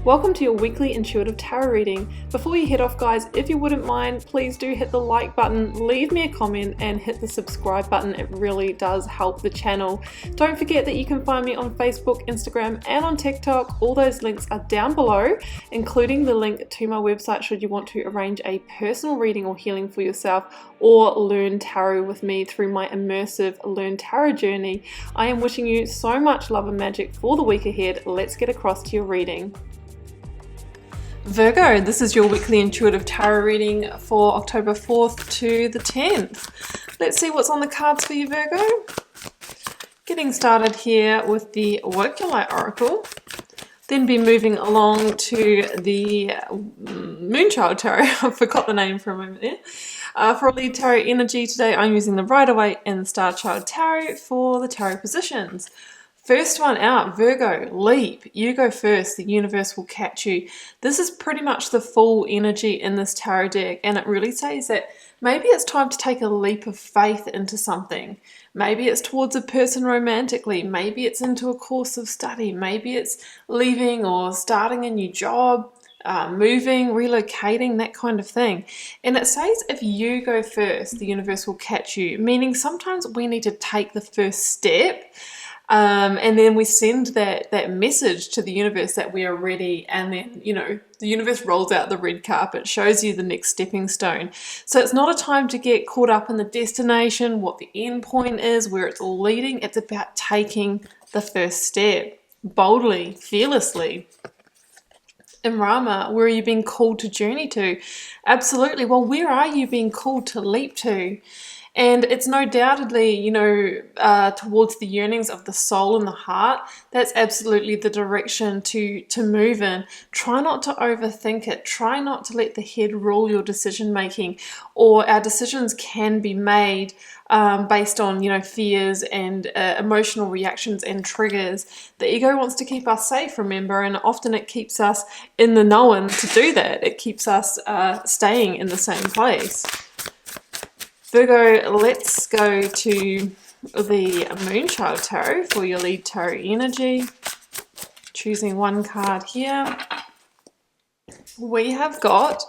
Welcome to your weekly intuitive tarot reading. Before you head off, guys, if you wouldn't mind, please do hit the like button, leave me a comment and hit the subscribe button. It really does help the channel. Don't forget that you can find me on Facebook, Instagram and on TikTok. All those links are down below, including the link to my website should you want to arrange a personal reading or healing for yourself or learn tarot with me through my immersive Learn Tarot journey. I am wishing you so much love and magic for the week ahead. Let's get across to your reading. Virgo, this is your weekly intuitive tarot reading for October 4th to the 10th. Let's see what's on the cards for you, Virgo. Getting started here with the Work Your Light Oracle, then be moving along to the Moonchild Tarot. I forgot the name for a moment there. For a lead tarot energy today, I'm using the Rider-Waite and the Star Child Tarot for the tarot positions. First one out, Virgo, leap. You go first, the universe will catch you. This is pretty much the full energy in this tarot deck, and it really says that maybe it's time to take a leap of faith into something. Maybe it's towards a person romantically, maybe it's into a course of study, maybe it's leaving or starting a new job, moving, relocating, that kind of thing. And it says if you go first, the universe will catch you, meaning sometimes we need to take the first step. And then we send that message to the universe that we are ready, and then, you know, the universe rolls out the red carpet, shows you the next stepping stone. So it's not a time to get caught up in the destination, what the end point is, where it's all leading. It's about taking the first step, boldly, fearlessly. In Rama, where are you being called to journey to? Absolutely. Well, where are you being called to leap to? And it's no doubtedly, you know, towards the yearnings of the soul and the heart. That's absolutely the direction to move in. Try not to overthink it. Try not to let the head rule your decision making, or our decisions can be made based on, you know, fears and emotional reactions and triggers. The ego wants to keep us safe, remember, and often it keeps us in the known to do that. It keeps us staying in the same place. Virgo, let's go to the Moonchild Tarot for your lead tarot energy. Choosing one card here. We have got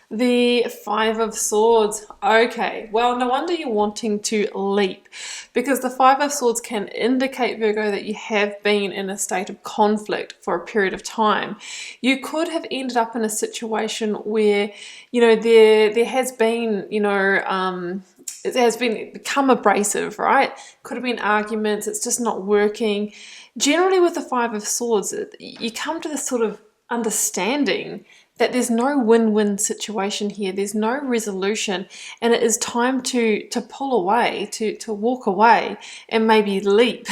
the Five of Swords. Okay, well, no wonder you're wanting to leap, because the Five of Swords can indicate, Virgo, that you have been in a state of conflict for a period of time. You could have ended up in a situation where, you know, there has been, you know, it has become abrasive, right? Could have been arguments, it's just not working. Generally with the Five of Swords, you come to this sort of understanding that there's no win-win situation here, there's no resolution, and it is time to pull away, to walk away and maybe leap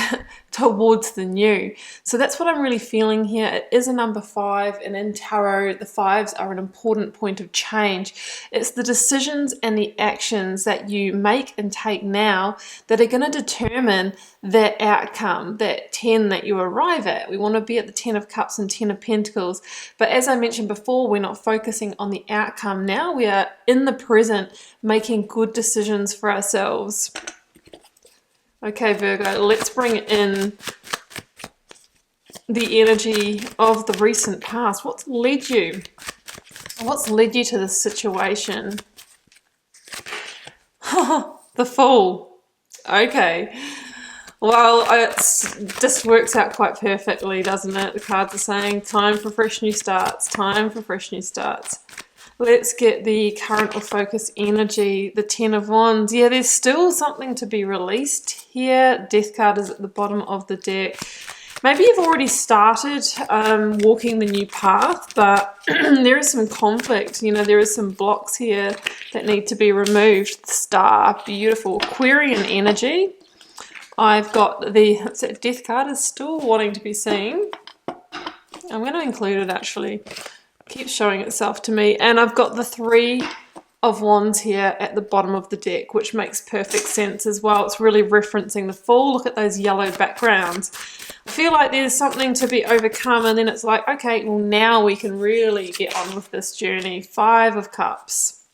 towards the new. So that's what I'm really feeling here. It is a number 5, and in tarot, the 5s are an important point of change. It's the decisions and the actions that you make and take now that are going to determine that outcome, that 10 that you arrive at. We want to be at the 10 of Cups and 10 of Pentacles. But as I mentioned before, we're not focusing on the outcome now. We are in the present, making good decisions for ourselves. Okay, Virgo, let's bring in the energy of the recent past. What's led you? What's led you to this situation? The Fool. Okay. Well, it just works out quite perfectly, doesn't it? The cards are saying time for fresh new starts, time for fresh new starts. Let's get the current or focus energy, the 10 of Wands. Yeah, there's still something to be released here. Death card is at the bottom of the deck. Maybe you've already started walking the new path, but there is some conflict. You know, there is some blocks here that need to be removed. The Star, beautiful. Aquarian energy. I've got the Death card is still wanting to be seen. I'm going to include it actually. Keeps showing itself to me, and I've got the 3 of Wands here at the bottom of the deck, which makes perfect sense as well. It's really referencing the Fool. Look at those yellow backgrounds. I feel like there's something to be overcome, and then it's like, okay, well, now we can really get on with this journey. 5 of Cups.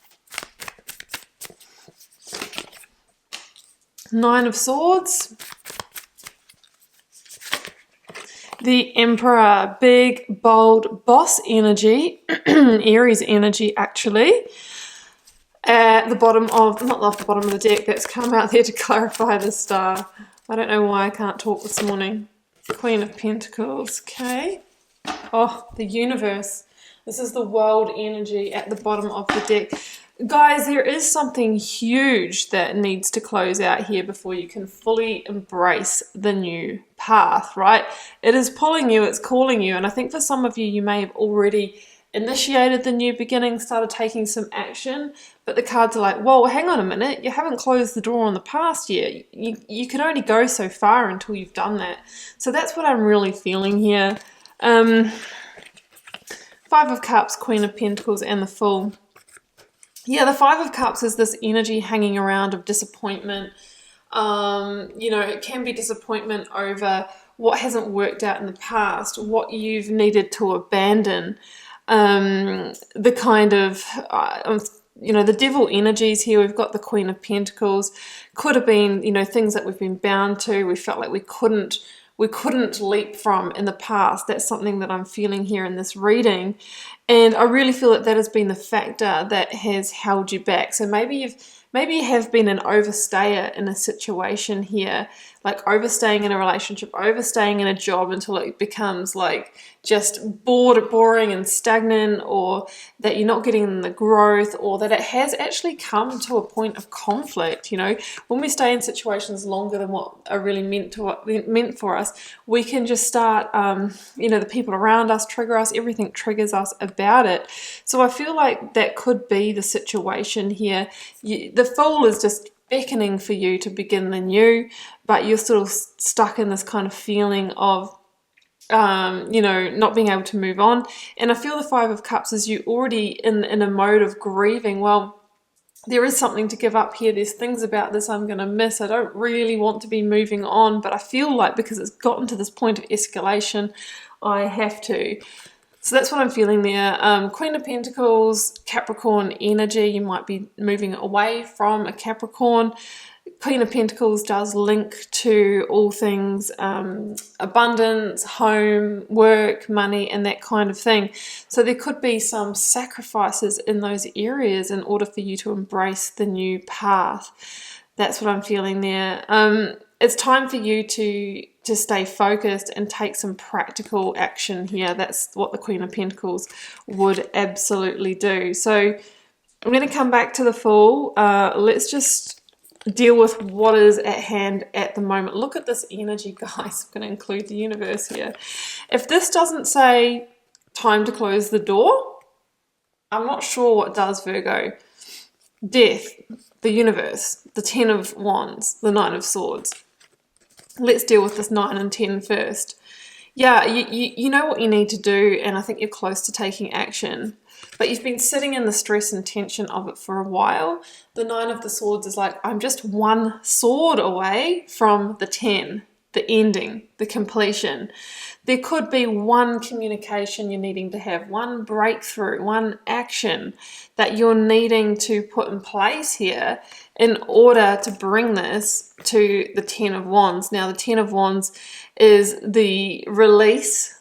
9 of Swords. The Emperor, big, bold, boss energy, Aries energy actually. At the bottom of, not off the bottom of the deck, that's come out there to clarify the star. I don't know why I can't talk this morning. Queen of Pentacles, okay. Oh, the universe. This is the world energy at the bottom of the deck. Guys, there is something huge that needs to close out here before you can fully embrace the new path, right? It is pulling you, it's calling you, and I think for some of you, you may have already initiated the new beginning, started taking some action, but the cards are like, whoa, hang on a minute, you haven't closed the door on the past yet. You can only go so far until you've done that. So that's what I'm really feeling here. Five of Cups, Queen of Pentacles, and the Fool. Yeah, the Five of Cups is this energy hanging around of disappointment. You know, it can be disappointment over what hasn't worked out in the past, what you've needed to abandon. The kind of, you know, the devil energies here. We've got the Queen of Pentacles. Could have been, you know, things that we've been bound to. We felt like we couldn't leap from in the past. That's something that I'm feeling here in this reading. And I really feel that that has been the factor that has held you back. So maybe you have been an overstayer in a situation here, like overstaying in a relationship, overstaying in a job until it becomes like just boring and stagnant, or that you're not getting the growth, or that it has actually come to a point of conflict. You know, when we stay in situations longer than what are really meant for us, we can just start, you know, the people around us trigger us, everything triggers us about it. So I feel like that could be the situation here. The Fool is just beckoning for you to begin the new, but you're sort of stuck in this kind of feeling of, you know, not being able to move on. And I feel the Five of Cups is you already in a mode of grieving. Well, there is something to give up here. There's things about this I'm going to miss. I don't really want to be moving on, but I feel like because it's gotten to this point of escalation, I have to. So that's what I'm feeling there. Queen of Pentacles, Capricorn energy. You might be moving away from a Capricorn. Queen of Pentacles does link to all things abundance, home, work, money, and that kind of thing. So there could be some sacrifices in those areas in order for you to embrace the new path. That's what I'm feeling there. It's time for you to stay focused and take some practical action here. That's what the Queen of Pentacles would absolutely do. So I'm going to come back to the Fool. Let's just deal with what is at hand at the moment. Look at this energy, guys. I'm going to include the universe here. If this doesn't say time to close the door, I'm not sure what does, Virgo. Death, the universe, the Ten of Wands, the Nine of Swords. Let's deal with this 9 and 10 first. Yeah, you know what you need to do, and I think you're close to taking action. But you've been sitting in the stress and tension of it for a while. The 9 of the Swords is like, I'm just one sword away from the 10, the ending, the completion. There could be one communication you're needing to have, one breakthrough, one action that you're needing to put in place here in order to bring this to the 10 of Wands. Now, the 10 of Wands is the release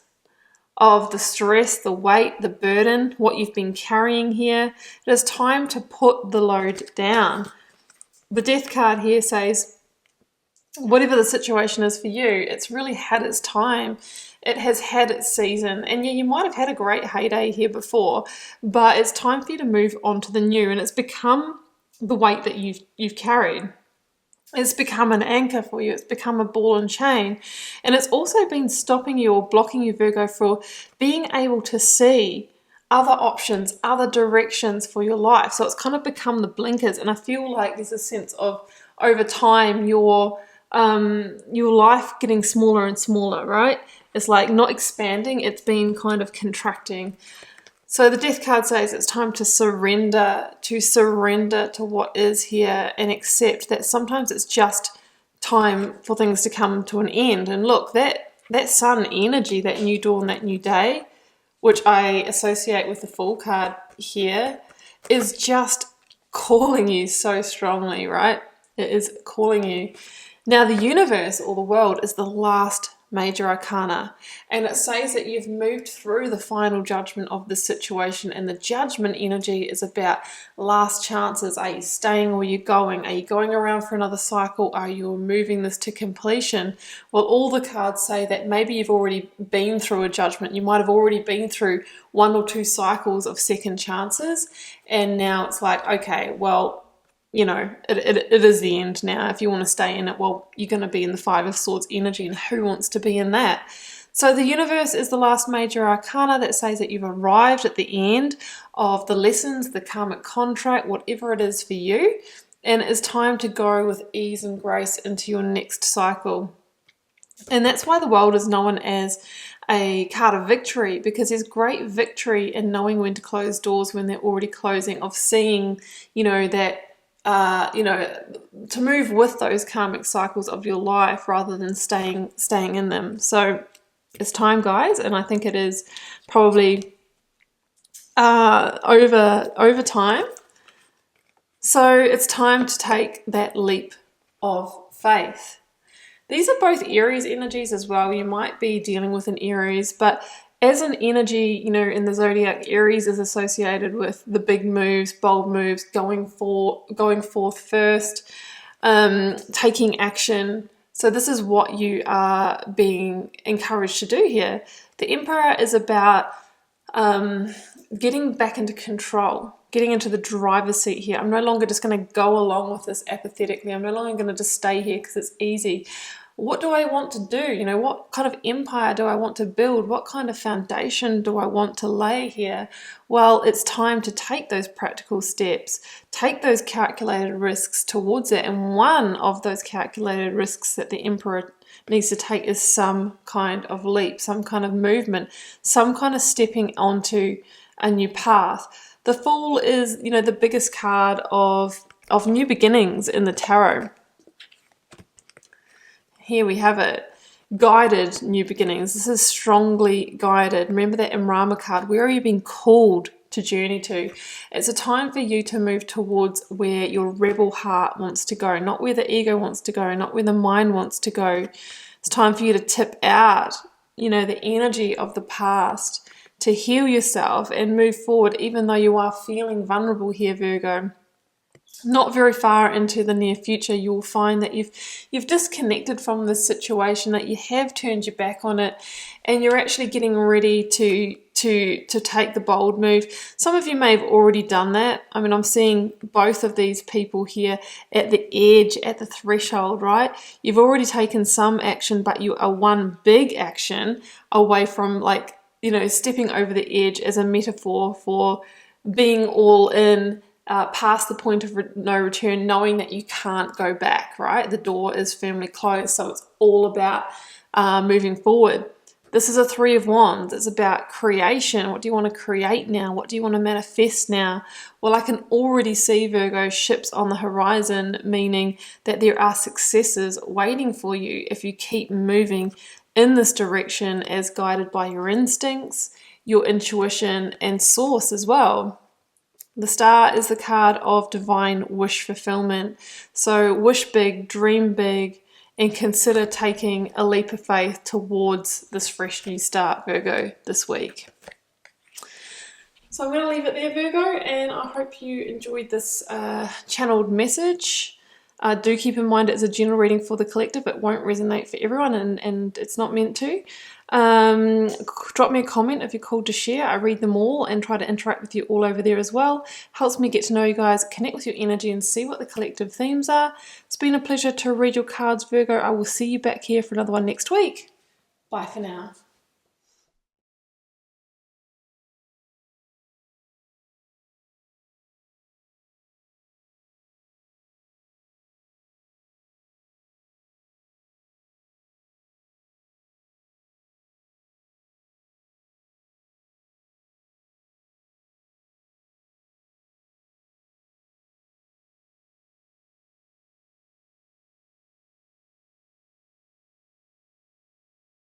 of the stress, the weight, the burden, what you've been carrying here. It is time to put the load down. The Death card here says, whatever the situation is for you, it's really had its time. It has had its season. And yeah, you might have had a great heyday here before, but it's time for you to move on to the new. And it's become the weight that you've carried. It's become an anchor for you. It's become a ball and chain. And it's also been stopping you or blocking you, Virgo, for being able to see other options, other directions for your life. So it's kind of become the blinkers. And I feel like there's a sense of, over time, your life getting smaller and smaller, right? It's like not expanding, it's been kind of contracting. So the Death card says it's time to surrender to what is here and accept that sometimes it's just time for things to come to an end. And look, that sun energy, that new dawn, that new day, which I associate with the Fool card here, is just calling you so strongly, right? It is calling you. Now, the universe or the world is the last major arcana, and it says that you've moved through the final judgment of this situation, and the judgment energy is about last chances. Are you staying or are you going? Are you going around for another cycle? Are you moving this to completion? Well, all the cards say that maybe you've already been through a judgment. You might have already been through 1 or 2 cycles of second chances, and now it's like, okay, well, you know, it is the end now. If you want to stay in it, well, you're going to be in the 5 of Swords energy, and who wants to be in that? So the universe is the last major arcana that says that you've arrived at the end of the lessons, the karmic contract, whatever it is for you, and it's time to go with ease and grace into your next cycle. And that's why the world is known as a card of victory, because there's great victory in knowing when to close doors when they're already closing, of seeing, you know, that to move with those karmic cycles of your life rather than staying in them. So it's time, guys, and I think it is probably over time. So it's time to take that leap of faith. These are both Aries energies as well. You might be dealing with an Aries, but as an energy, you know, in the Zodiac, Aries is associated with the big moves, bold moves, going forth first, taking action. So this is what you are being encouraged to do here. The Emperor is about getting back into control, getting into the driver's seat here. I'm no longer just going to go along with this apathetically. I'm no longer going to just stay here because it's easy. What do I want to do? You know, what kind of empire do I want to build? What kind of foundation do I want to lay here? Well, it's time to take those practical steps, take those calculated risks towards it. And one of those calculated risks that the Emperor needs to take is some kind of leap, some kind of movement, some kind of stepping onto a new path. The Fool is, you know, the biggest card of new beginnings in the tarot. Here we have it. Guided new beginnings. This is strongly guided. Remember that Imrama card. Where are you being called to journey to? It's a time for you to move towards where your rebel heart wants to go, not where the ego wants to go, not where the mind wants to go. It's time for you to tip out, you know, the energy of the past, to heal yourself and move forward, even though you are feeling vulnerable here, Virgo. Not very far into the near future, you will find that you've disconnected from this situation, that you have turned your back on it, and you're actually getting ready to take the bold move. Some of you may have already done that. I mean, I'm seeing both of these people here at the edge, at the threshold, right? You've already taken some action, but you are one big action away from, like, you know, stepping over the edge as a metaphor for being all in, past the point of no return, knowing that you can't go back, right? The door is firmly closed, so it's all about moving forward. This is a 3 of Wands. It's about creation. What do you want to create now? What do you want to manifest now? Well, I can already see, Virgo, ships on the horizon, meaning that there are successes waiting for you if you keep moving in this direction as guided by your instincts, your intuition, and source as well. The Star is the card of divine wish fulfillment. So wish big, dream big, and consider taking a leap of faith towards this fresh new start, Virgo, this week. So I'm going to leave it there, Virgo, and I hope you enjoyed this channeled message. Do keep in mind it's a general reading for the collective. It won't resonate for everyone, and it's not meant to. Drop me a comment if you're called to share. I read them all and try to interact with you all over there as well. Helps me get to know you guys, connect with your energy, and see what the collective themes are. It's been a pleasure to read your cards, Virgo. I will see you back here for another one next week. Bye for now.